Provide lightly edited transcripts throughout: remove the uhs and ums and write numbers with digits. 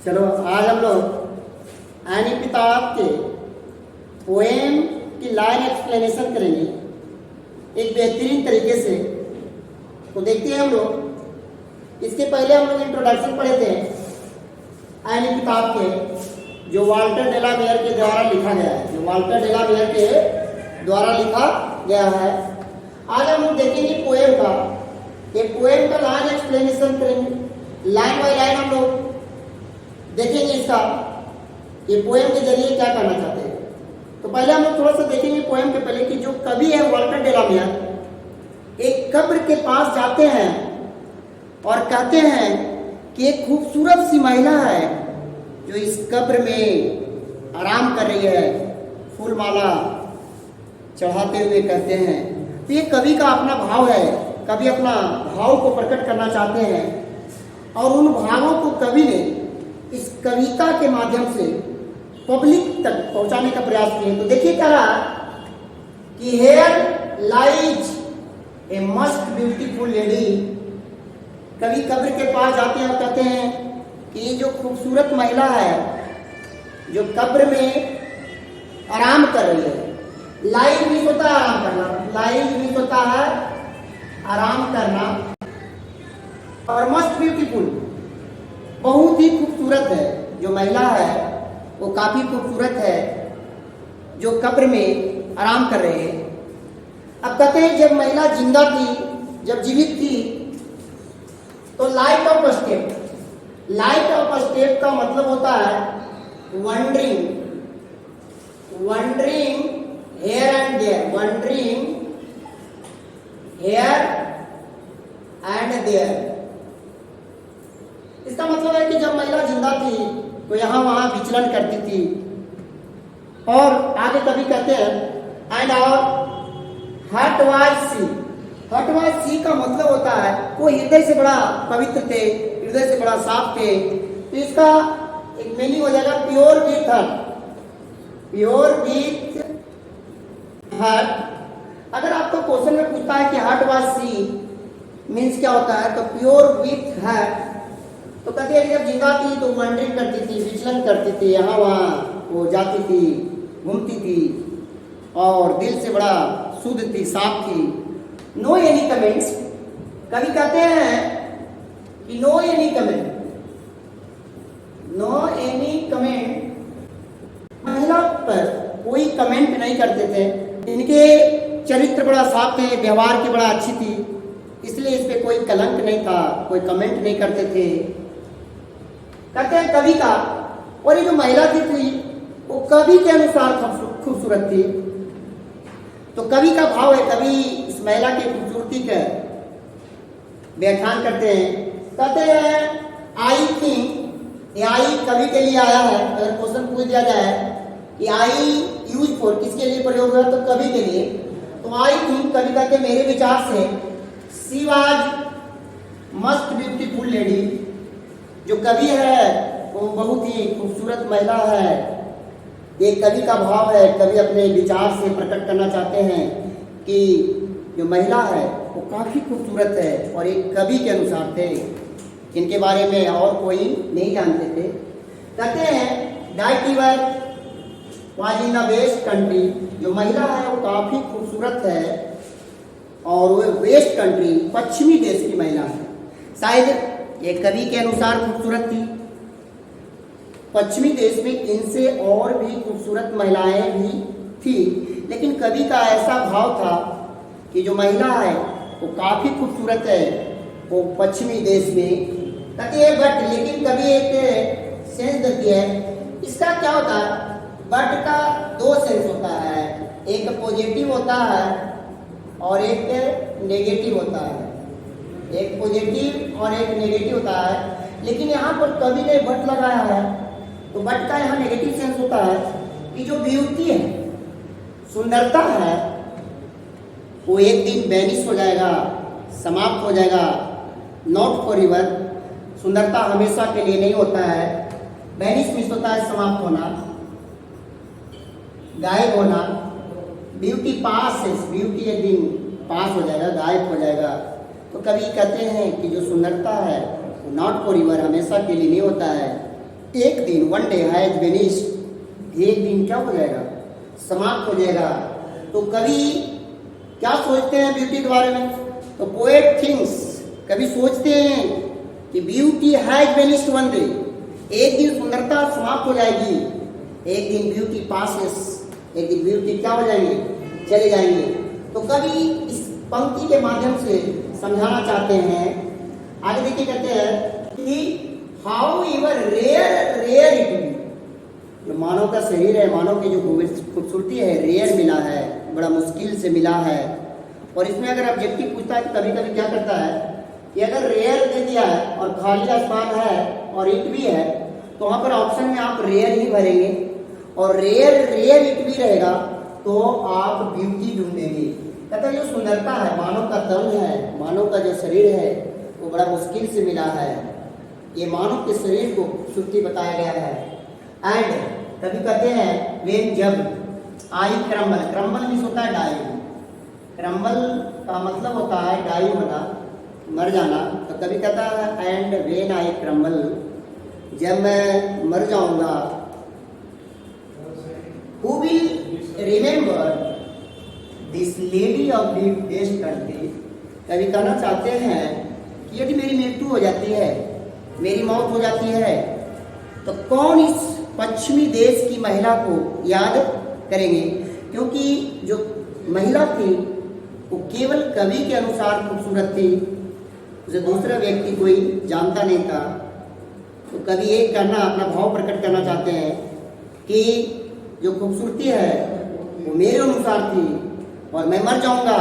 चलो आज हम लोग आनी किताब के पोएम की लाइन एक्सप्लेनेशन करेंगे एक बेहतरीन तरीके से। तो देखते हैं हम लोग। इसके पहले हम लोग इंट्रोडक्शन पढ़े थे आनी किताब के, जो वाल्टर डेलावेयर के द्वारा लिखा गया है, जो वाल्टर डेलावेयर के द्वारा लिखा गया है। आज हम लोग देखेंगे पोएम का, एक पोएम का लाइन एक्सप्लेनेशन करेंगे, लाइन बाय लाइन हम लोग देखेंगे इसका ये पोएम के जरिए क्या करना चाहते हैं। तो पहले हम लोग थोड़ा सा देखेंगे पोएम के पहले कि जो कवि है वाल्टर डेलावेयर एक कब्र के पास जाते हैं और कहते हैं कि एक खूबसूरत सी महिला है जो इस कब्र में आराम कर रही है, फूल माला चढ़ाते हुए कहते हैं। तो ये कवि का अपना भाव है, कवि अपना भाव को प्रकट करना चाहते हैं और उन भावों को कवि ने इस कविता के माध्यम से पब्लिक तक पहुंचाने का प्रयास किए। तो देखिए क्या रहा कि हेयर लाइज ए मस्ट ब्यूटीफुल लेडी। कवि कब्र के पास जाते हैं और कहते हैं कि ये जो खूबसूरत महिला है जो कब्र में आराम कर रही है। लाइज भी होता है आराम करना, लाइज भी होता है आराम करना, और मस्ट ब्यूटीफुल बहुत ही खूबसूरत है। जो महिला है वो काफी खूबसूरत है जो कब्र में आराम कर रहे हैं। अब कहते हैं जब महिला जिंदा थी, जब जीवित थी, तो light of step, light of step का मतलब होता है wandering, wandering here and there, wandering here and there. इसका मतलब है कि जब महिला जिंदा थी तो यहाँ वहां विचलन करती थी। और आगे कभी कहते हैं एंड और heart was sea, heart was sea का मतलब होता है वो हृदय से बड़ा पवित्र थे, हृदय से बड़ा साफ थे। तो इसका एक मीनिंग हो जाएगा pure with heart, pure with heart. अगर आपको क्वेश्चन में पूछता है कि हार्ट वाज सी मीन्स क्या होता है, तो प्योर विथ हार्ट तो कहते हैं जब जिंदा थी तो वंडरिंग करती थी, विचलन करती थी, यहाँ वहाँ वो जाती थी, घूमती थी और दिल से बड़ा शुद्ध थी, साफ थी। नो एनी कमेंट्स, कभी कहते हैं कि no any comment, no any comment, महिला पर कोई कमेंट नहीं करते थे। इनके चरित्र बड़ा साफ थे, व्यवहार की बड़ा अच्छी थी, इसलिए इस पे कोई कलंक नहीं था, कोई कमेंट नहीं करते थे। कहते हैं कवि का, और ये जो महिला थी वो कवि के अनुसार खूबसूरत थी। तो कवि का भाव है, कवि इस महिला की खूबसूरती का व्याख्यान करते हैं। कहते हैं आई थिंक, ये आई कवि के लिए आया है। अगर क्वेश्चन पूछ दिया जाए कि आई यूज फॉर किसके लिए प्रयोग हुआ, तो कवि के लिए। तो आई थिंक कवि कहते मेरे विचार से she was must beautiful lady, जो कवि है वो बहुत ही खूबसूरत महिला है। ये कवि का भाव है, कवि अपने विचार से प्रकट करना चाहते हैं कि जो महिला है वो काफ़ी खूबसूरत है, और एक कवि के अनुसार थे, इनके बारे में और कोई नहीं जानते थे। कहते हैं डाइटिवर was in the west country, जो महिला है वो काफ़ी खूबसूरत है और वो वेस्ट कंट्री पश्चिमी देश की महिला है। शायद ये कवि के अनुसार खूबसूरत थी। पश्चिमी देश में इनसे और भी खूबसूरत महिलाएं भी थी, लेकिन कवि का ऐसा भाव था कि जो महिला है वो काफी खूबसूरत है, वो पश्चिमी देश में कहती है। बट लेकिन कवि एक सेंस देती है। इसका क्या होता है, बट का दो सेंस होता है, एक पॉजिटिव होता है और एक नेगेटिव होता है, एक पॉजिटिव और एक नेगेटिव होता है। लेकिन यहाँ पर कवि ने बट लगाया है, तो बट का यहाँ नेगेटिव सेंस होता है कि जो ब्यूटी है, सुंदरता है, वो एक दिन वैनिश हो जाएगा, समाप्त हो जाएगा। नॉट फॉर एवर, सुंदरता हमेशा के लिए नहीं होता है। वैनिश मीन्स होता है समाप्त होना, गायब होना। ब्यूटी पास है, ब्यूटी एक दिन पास हो जाएगा, गायब हो जाएगा। तो कवि कहते हैं कि जो सुंदरता है वो नॉट फॉर एवर, हमेशा के लिए नहीं होता है, एक दिन वन डे हैज वेनिस्ड, एक दिन क्या हो जाएगा, समाप्त हो जाएगा। तो कवि क्या सोचते हैं ब्यूटी के बारे में, तो पोएट थिंक्स, कवि सोचते हैं कि beauty has vanished one day, एक दिन सुंदरता समाप्त हो जाएगी, एक दिन ब्यूटी पासेस, एक दिन ब्यूटी क्या हो जाएंगे, चले जाएंगे। तो कवि इस पंक्ति के माध्यम से समझाना चाहते हैं, आगे देखिए कहते हैं कि however rare rare it be, जो मानव का शरीर है, मानव की जो खूबसूरती है, रेयर मिला है, बड़ा मुश्किल से मिला है। और इसमें अगर ऑब्जेक्टिव पूछता है तो कभी कभी क्या करता है कि अगर रेयर दे दिया है और खाली आसमान है और इट भी है, तो वहाँ पर ऑप्शन में आप रेयर ही भरेंगे, और रेयर रेयर इट भी रहेगा तो आप ब्यूटी ढूंढेंगे। कहता है जो सुंदरता है, मानव का तन है, मानव का जो शरीर है वो बड़ा मुश्किल से मिला है, ये मानव के शरीर को खूबसूरती बताया गया है। एंड कभी कहते हैं वेन, जब आई क्रम्बल, क्रम्बल मीन्स होता है डाई, क्रम्बल का मतलब होता है डाई होना, मर जाना। तो कभी कहता है एंड वेन आई क्रम्बल, जब मैं मर जाऊंगा, who will remember this lady of the best country, कभी कहना चाहते हैं कि यदि मेरी मृत्यु हो जाती है, मेरी मौत हो जाती है, तो कौन इस पश्चिमी देश की महिला को याद करेंगे। क्योंकि जो महिला थी वो केवल कवि के अनुसार खूबसूरत थी, उसे दूसरा व्यक्ति कोई जानता नहीं था। तो कवि ये करना, अपना भाव प्रकट करना चाहते हैं कि जो खूबसूरती है वो मेरे अनुसार थी और मैं मर जाऊंगा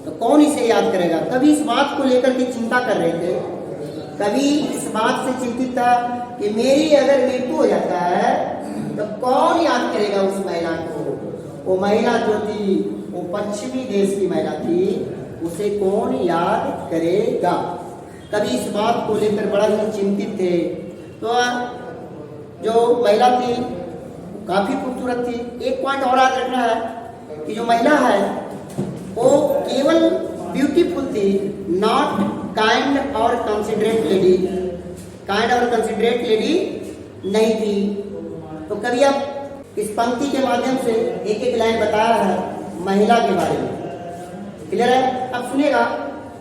तो कौन इसे याद करेगा। कवि इस बात को लेकर के चिंता कर रहे थे, कवि इस बात से चिंतित था कि मेरी अगर मृत्यु हो जाता है तो कौन याद करेगा उस महिला को। वो महिला जो थी वो पश्चिमी देश की महिला थी, उसे कौन याद करेगा। कवि इस बात को लेकर बड़ा ही चिंतित थे। तो जो महिला थी काफी खूबसूरत थी। एक पॉइंट और याद रखना है कि जो महिला है वो केवल ब्यूटीफुल थी, नॉट काइंड और कंसिडरेट लेडी, काइंड और कंसिडरेट लेडी नहीं थी। तो कभी अब इस पंक्ति के माध्यम से एक एक लाइन बताया है महिला के बारे में, क्लियर है। अब सुनेगा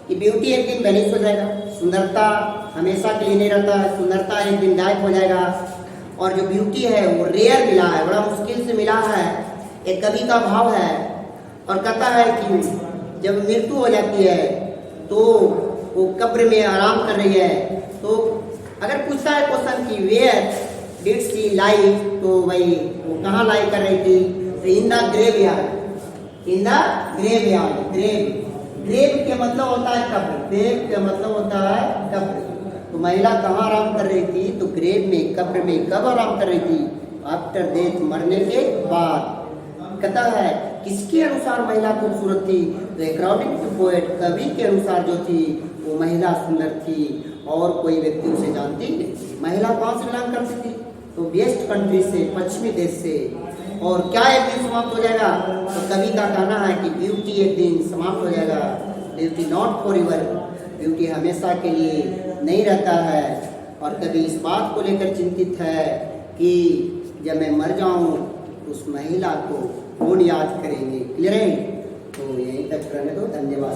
कि ब्यूटी एक दिन वेनिश हो जाएगा, सुंदरता हमेशा के लिए नहीं रहता है, सुंदरता एक दिन गायब हो जाएगा, और जो ब्यूटी है वो रेयर मिला है, बड़ा मुश्किल से मिला है। एक कवि का भाव है और कहता है कि जब मृत्यु हो जाती है तो वो कब्र में आराम कर रही है। तो अगर पूछता है क्वेश्चन की वेयर डिड शी लाई, तो भाई वो कहाँ लाई कर रही थी, तो in the graveyard, in the graveyard. Grave, grave के मतलब होता है कब्र, ग्रेव का मतलब होता है कब्र। तो महिला कहाँ आराम कर रही थी, तो ग्रेव में, कब्र में। कब आराम कर रही थी, आफ्टर डेथ, मरने के बाद। कहता है किसके अनुसार महिला खूबसूरत थी, तो अकॉर्डिंग टू पोएट, कवि के अनुसार जो थी वो महिला सुंदर थी और कोई व्यक्ति उसे जानती नहीं। महिला कौन से बिलोंग करती थी, तो वेस्ट कंट्री से, पश्चिमी देश से। और क्या एक दिन समाप्त हो जाएगा, तो कवि का कहना है कि ब्यूटी एक दिन समाप्त हो जाएगा, beauty not for ever, beauty हमेशा के लिए नहीं रहता है। और कभी इस बात को लेकर चिंतित है कि जब मैं मर जाऊं उस महिला को कौन याद करेंगे। क्लियर है। तो यहीं तक रहने दो, धन्यवाद।